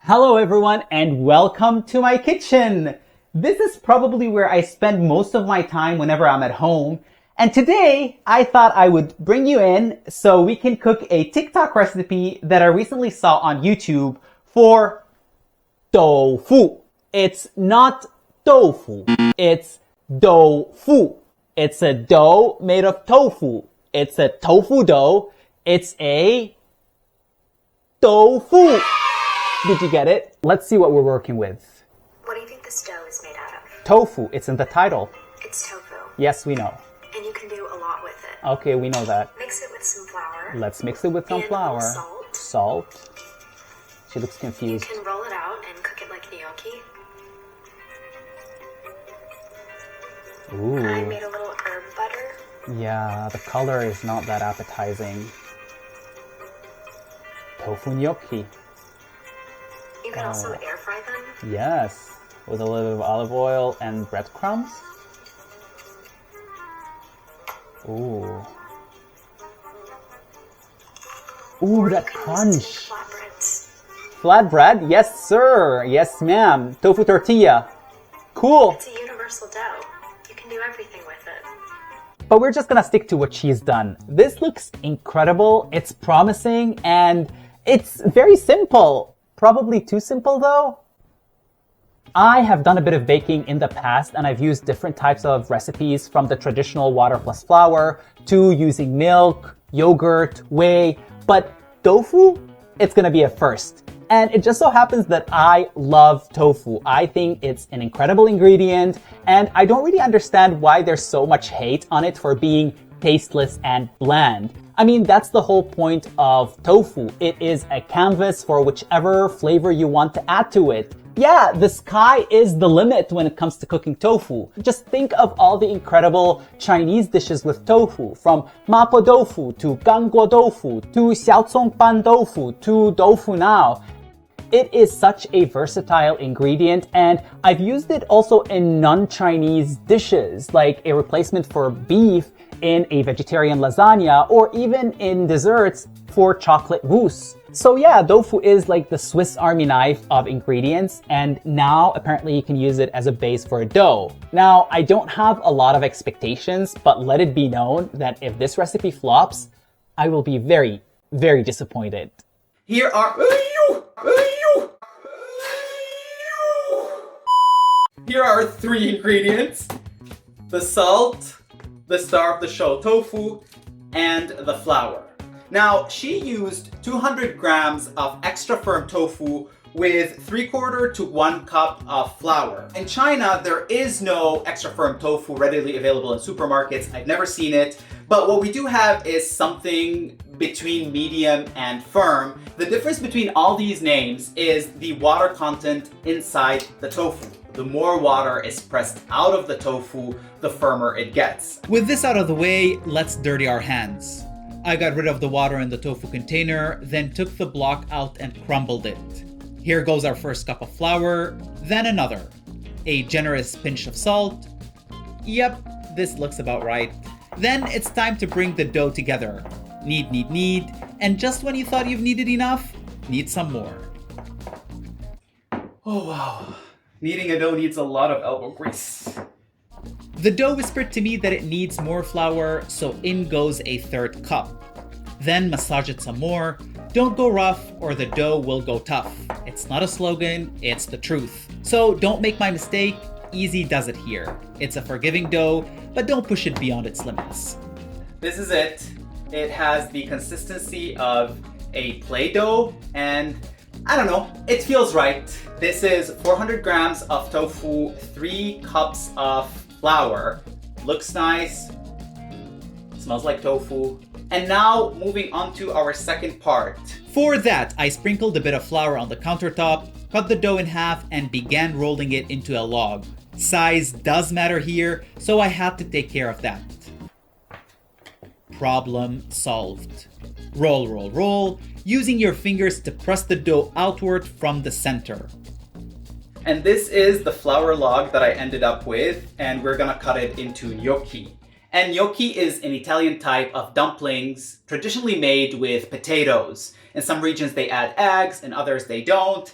Hello everyone and welcome to my kitchen. This is probably where I spend most of my time whenever I'm at home. And today I thought I would bring you in so we can cook a TikTok recipe that I recently saw on YouTube for tofu. It's not tofu, it's tofu. It's a dough made of tofu. It's a tofu dough. It's a tofu. Did you get it? Let's see what we're working with. What do you think this dough is made out of? Tofu. It's in the title. It's tofu. Yes, we know. And you can do a lot with it. Okay, we know that. Mix it with some flour. Let's mix it with some and flour. Salt. Salt. She looks confused. You can roll it out and cook it like gnocchi. Ooh. I made a little herb butter. Yeah, the color is not that appetizing. Tofu gnocchi. You can also air fry them. Yes, with a little bit of olive oil and breadcrumbs. Ooh. Ooh, that crunch. Flatbreads. Flatbread? Yes, sir. Yes, ma'am. Tofu tortilla. Cool. It's a universal dough. You can do everything with it. But we're just gonna stick to what she's done. This looks incredible. It's promising and it's very simple. Probably too simple though. I have done a bit of baking in the past and I've used different types of recipes from the traditional water plus flour to using milk, yogurt, whey, but tofu, it's gonna be a first. And it just so happens that I love tofu. I think it's an incredible ingredient and I don't really understand why there's so much hate on it for being tasteless and bland. I mean, that's the whole point of tofu. It is a canvas for whichever flavor you want to add to it. Yeah, the sky is the limit when it comes to cooking tofu. Just think of all the incredible Chinese dishes with tofu, from mapo tofu to ganguo tofu to xiaocongban tofu to tofu now. It is such a versatile ingredient and I've used it also in non-Chinese dishes, like a replacement for beef in a vegetarian lasagna or even in desserts for chocolate mousse. So yeah, tofu is like the Swiss Army knife of ingredients and now apparently you can use it as a base for a dough. Now, I don't have a lot of expectations, but let it be known that if this recipe flops, I will be very, very disappointed. Here are three ingredients: the salt, the star of the show tofu, and the flour. Now, she used 200 grams of extra firm tofu with 3/4 to 1 cup of flour. In China, there is no extra firm tofu readily available in supermarkets. I've never seen it, but what we do have is something between medium and firm. The difference between all these names is the water content inside the tofu. The more water is pressed out of the tofu, the firmer it gets. With this out of the way, let's dirty our hands. I got rid of the water in the tofu container, then took the block out and crumbled it. Here goes our first cup of flour, then another. A generous pinch of salt. Yep, this looks about right. Then it's time to bring the dough together. Knead, and just when you thought you've kneaded enough, knead some more. Oh wow. Kneading a dough needs a lot of elbow grease. The dough whispered to me that it needs more flour, so in goes a 1/3 cup. Then massage it some more. Don't go rough or the dough will go tough. It's not a slogan, it's the truth. So don't make my mistake, easy does it here. It's a forgiving dough, but don't push it beyond its limits. This is it. It has the consistency of a Play-Doh and I don't know, it feels right. This is 400 grams of tofu, 3 cups of flour. Looks nice, smells like tofu. And now moving on to our second part. For that, I sprinkled a bit of flour on the countertop, cut the dough in half and began rolling it into a log. Size does matter here, so I had to take care of that. Problem solved. Roll, using your fingers to press the dough outward from the center. And this is the flour log that I ended up with, and we're gonna cut it into gnocchi. And gnocchi is an Italian type of dumplings, traditionally made with potatoes. In some regions they add eggs, in others they don't.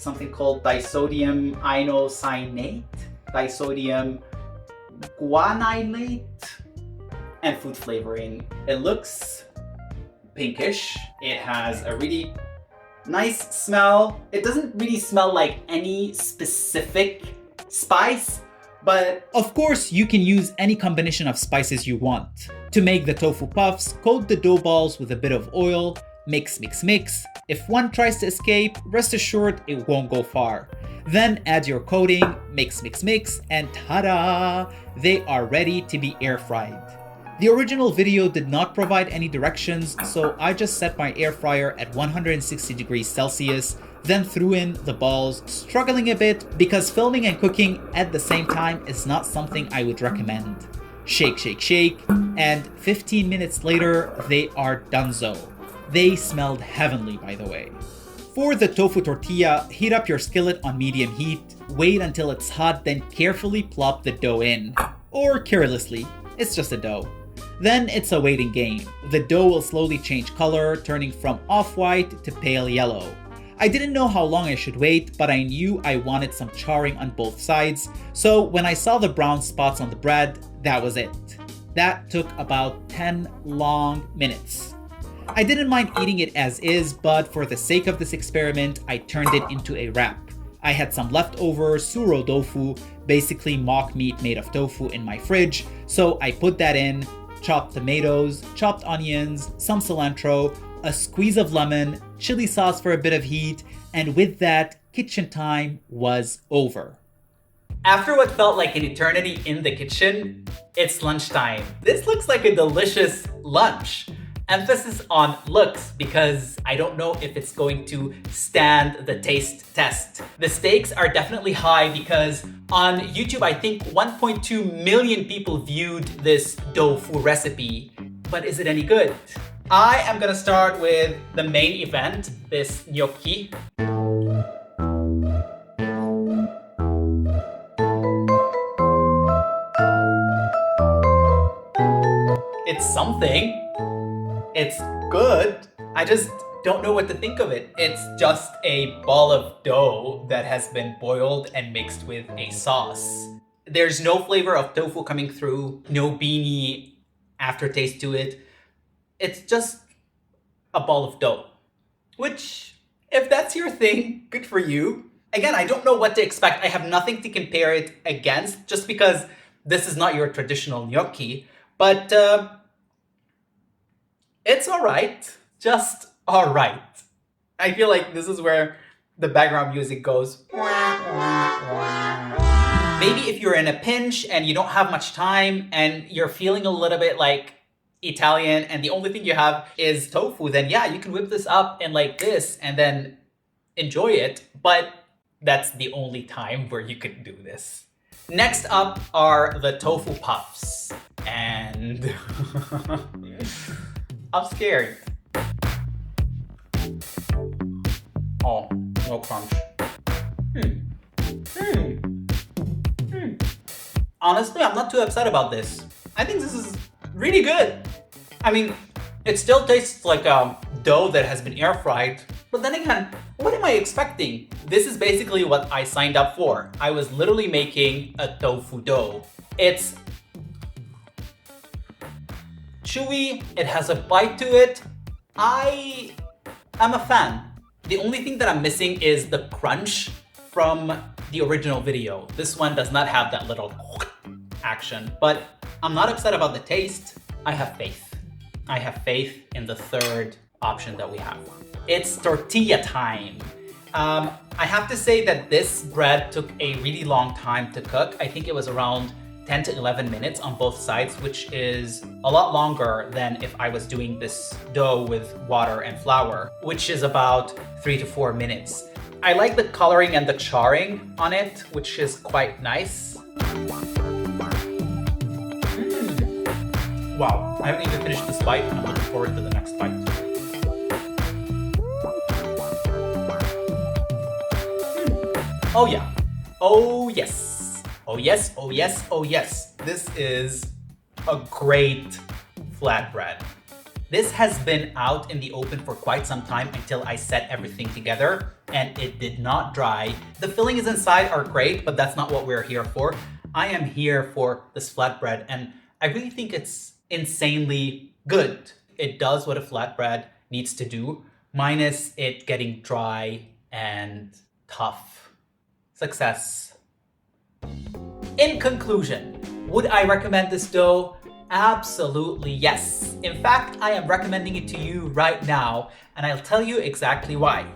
something called disodium inoscienate, disodium guanylate, and food flavoring. It looks pinkish. It has a really nice smell. It doesn't really smell like any specific spice, but of course you can use any combination of spices you want. To make the tofu puffs, coat the dough balls with a bit of oil, mix, mix, mix. If one tries to escape, rest assured it won't go far. Then add your coating, mix, mix, mix, and ta-da! They are ready to be air fried. The original video did not provide any directions, so I just set my air fryer at 160 degrees Celsius, then threw in the balls, struggling a bit because filming and cooking at the same time is not something I would recommend. Shake, shake, shake, and 15 minutes later, they are donezo. They smelled heavenly, by the way. For the tofu tortilla, heat up your skillet on medium heat, wait until it's hot, then carefully plop the dough in. Or carelessly, it's just a dough. Then it's a waiting game. The dough will slowly change color, turning from off-white to pale yellow. I didn't know how long I should wait, but I knew I wanted some charring on both sides, so when I saw the brown spots on the bread, that was it. That took about 10 long minutes. I didn't mind eating it as is, but for the sake of this experiment, I turned it into a wrap. I had some leftover suro tofu, basically mock meat made of tofu, in my fridge, so I put that in, chopped tomatoes, chopped onions, some cilantro, a squeeze of lemon, chili sauce for a bit of heat, and with that, kitchen time was over. After what felt like an eternity in the kitchen, it's lunchtime. This looks like a delicious lunch. Emphasis on looks because I don't know if it's going to stand the taste test. The stakes are definitely high because on YouTube, I think 1.2 million people viewed this tofu recipe. But is it any good? I am gonna start with the main event, this gnocchi. It's something. It's good. I just don't know what to think of it. It's just a ball of dough that has been boiled and mixed with a sauce. There's no flavor of tofu coming through, no beanie aftertaste to it. It's just a ball of dough, which, if that's your thing, good for you. Again, I don't know what to expect. I have nothing to compare it against just because this is not your traditional gnocchi, but it's all right, just all right. I feel like this is where the background music goes. Maybe if you're in a pinch and you don't have much time and you're feeling a little bit like Italian and the only thing you have is tofu, then yeah, you can whip this up in like this and then enjoy it. But that's the only time where you could do this. Next up are the tofu puffs. And I'm scared. Oh, no crunch. Honestly, I'm not too upset about this. I think this is really good. I mean, it still tastes like a dough that has been air fried, but then again, what am I expecting? This is basically what I signed up for. I was literally making a tofu dough. It's chewy, it has a bite to it. I am a fan. The only thing that I'm missing is the crunch from the original video. This one does not have that little action, but I'm not upset about the taste. I have faith. I have faith in the third option that we have. It's tortilla time. I have to say that this bread took a really long time to cook. I think it was around 10 to 11 minutes on both sides, which is a lot longer than if I was doing this dough with water and flour, which is about 3 to 4 minutes. I like the coloring and the charring on it, which is quite nice. Wow, I haven't even finished this bite and I'm looking forward to the next bite. Oh yeah. Oh yes. Oh yes, oh yes, oh yes. This is a great flatbread. This has been out in the open for quite some time until I set everything together, and it did not dry. The fillings inside are great, but that's not what we're here for. I am here for this flatbread, and I really think it's insanely good. It does what a flatbread needs to do, minus it getting dry and tough. Success. In conclusion, would I recommend this dough? Absolutely yes. In fact, I am recommending it to you right now, and I'll tell you exactly why.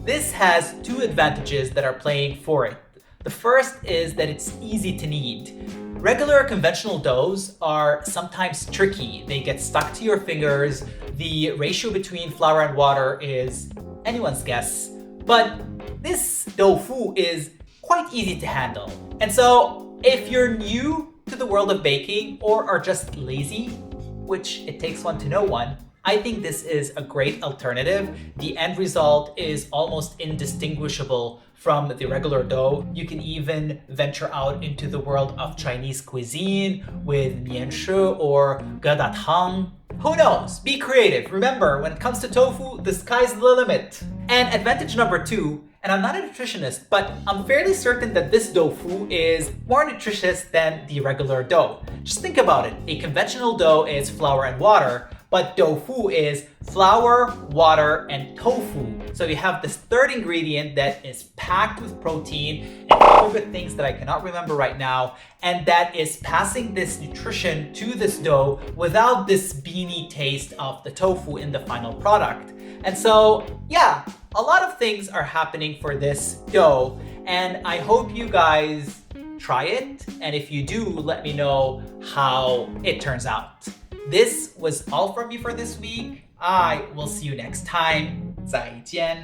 This has two advantages that are playing for it. The first is that it's easy to knead. Regular conventional doughs are sometimes tricky. They get stuck to your fingers. The ratio between flour and water is anyone's guess. But this tofu is quite easy to handle. And so if you're new to the world of baking or are just lazy, which it takes one to know one, I think this is a great alternative. The end result is almost indistinguishable from the regular dough. You can even venture out into the world of Chinese cuisine with mianshi or gedatang. Who knows? Be creative. Remember, when it comes to tofu, the sky's the limit. And advantage number two, and I'm not a nutritionist, but I'm fairly certain that this tofu is more nutritious than the regular dough. Just think about it. A conventional dough is flour and water, but tofu is flour, water, and tofu. So you have this third ingredient that is packed with protein and other good things that I cannot remember right now, and that is passing this nutrition to this dough without this beany taste of the tofu in the final product. And so, yeah, a lot of things are happening for this dough, and I hope you guys try it. And if you do, let me know how it turns out. This was all from me for this week. I will see you next time. 再见.